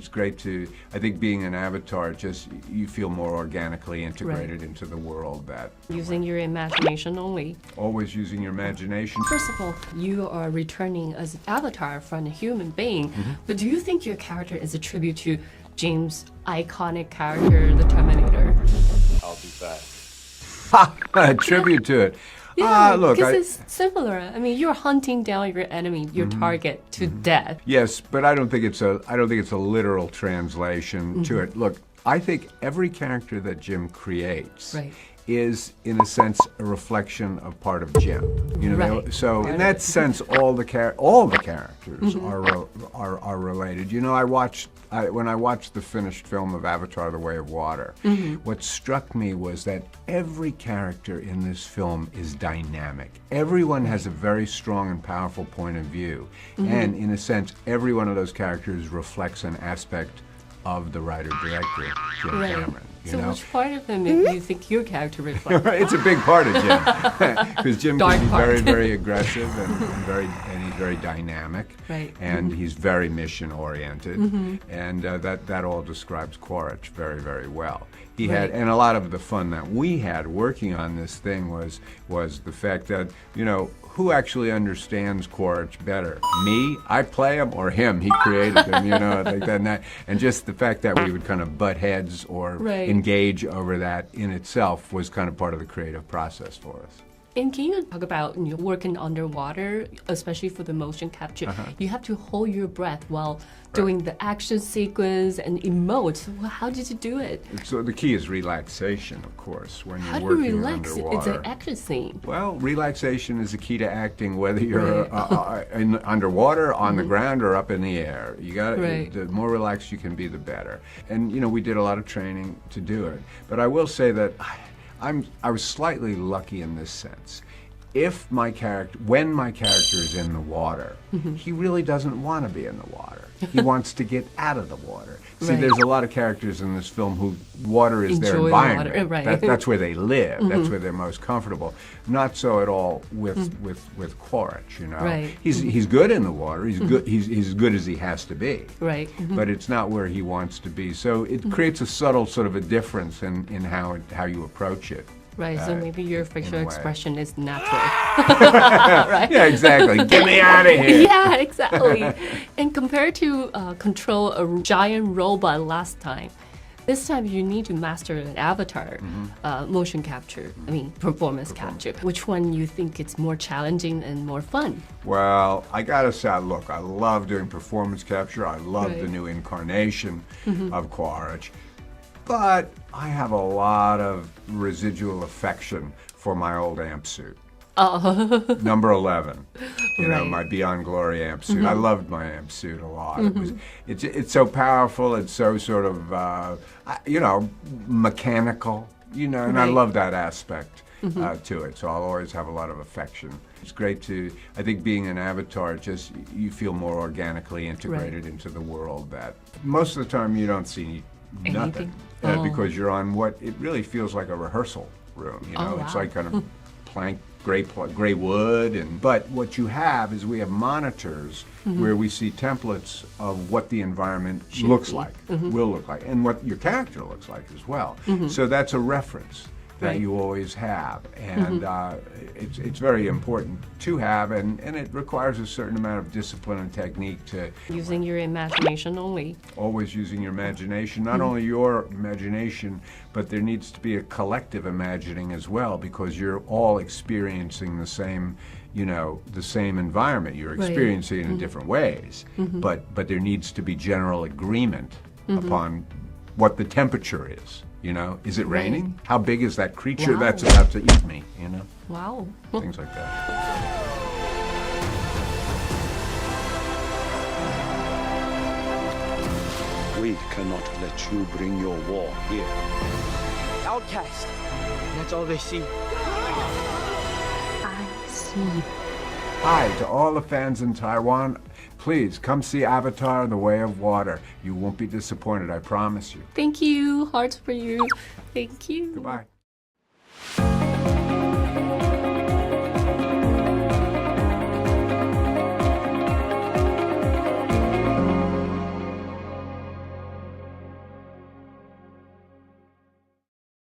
great to, I think being an avatar, just you feel more organically integrated into the world. That using your imagination only. Always using your imagination. First of all, you are returning as an avatar from a human being, but do you think your character is a tribute to James' iconic character, the Terminator? I'll be back. A tribute to it. Yeah, look, because it's similar. I mean, you're hunting down your enemy, your target, to death. Yes, but I don't think it's a literal translation to it. Look, I think every character that Jim creates is, in a sense, a reflection of part of Jim. You know, so in that sense, all the characters are related. You know, when I watched the finished film of Avatar: The Way of Water, what struck me was that every character in this film is dynamic. Everyone has a very strong and powerful point of view, and in a sense, every one of those characters reflects an aspect of the writer-director, Jim Cameron. You know? Which part of him do you think your character reflects? It's a big part of Jim, because Jim can be very, very aggressive and he's very dynamic, and he's very mission-oriented, and that all describes Quaritch very, very well. He had, and a lot of the fun that we had working on this thing was the fact that, you know, who actually understands Quaritch better? Me? I play him, or him? He created him, you know, like that. And just the fact that we would kind of butt heads or engage over that in itself was kind of part of the creative process for us. And can you talk about working underwater, especially for the motion capture? You have to hold your breath while doing the action sequence and emote. Well, how did you do it? So the key is relaxation, of course, when you're how do working you relax? underwater. It's an action scene. Well, relaxation is the key to acting, whether you're underwater, on the ground, or up in the air. You got the more relaxed you can be, the better. And you know, we did a lot of training to do it. But I will say that I was slightly lucky in this sense. When my character is in the water, he really doesn't want to be in the water. He wants to get out of the water. See, there's a lot of characters in this film who water is their environment. That's where they live. That's where they're most comfortable. Not so at all with Quaritch. You know, he's good in the water. He's good. He's as good as he has to be. But it's not where he wants to be. So it creates a subtle sort of a difference in how you approach it. So maybe your facial expression is natural. Yeah, exactly. Get me out of here. Yeah, exactly. And compared to control a giant robot last time, this time you need to master an avatar motion capture, performance capture. Which one you think it's more challenging and more fun? Well, I gotta say, look, I love doing performance capture. I love the new incarnation of Quaritch. But I have a lot of residual affection for my old amp suit. Number 11. You know, my Beyond Glory amp suit. I loved my amp suit a lot. It's so powerful. It's so sort of, you know, mechanical. You know, and I love that aspect to it. So I'll always have a lot of affection. It's great to, I think being an avatar, just you feel more organically integrated into the world. That most of the time you don't see nothing. Because you're on what it really feels like a rehearsal room. You know, it's like kind of gray wood, but what you have is we have monitors where we see templates of what the environment looks like, will look like, and what your character looks like as well. So that's a reference that you always have, and it's very important to have, and it requires a certain amount of discipline and technique to using your imagination only. Always using your imagination, not only your imagination, but there needs to be a collective imagining as well, because you're all experiencing the same, you know, the same environment. You're experiencing it in different ways, but there needs to be general agreement upon what the temperature is. You know, is it raining? How big is that creature that's about to eat me? You know? Wow. Things like that. We cannot let you bring your war here. Outcast. That's all they see. I see. Hi to all the fans in Taiwan. Please come see Avatar: The Way of Water. You won't be disappointed, I promise you. Thank you. Hearts for you. Thank you. Goodbye.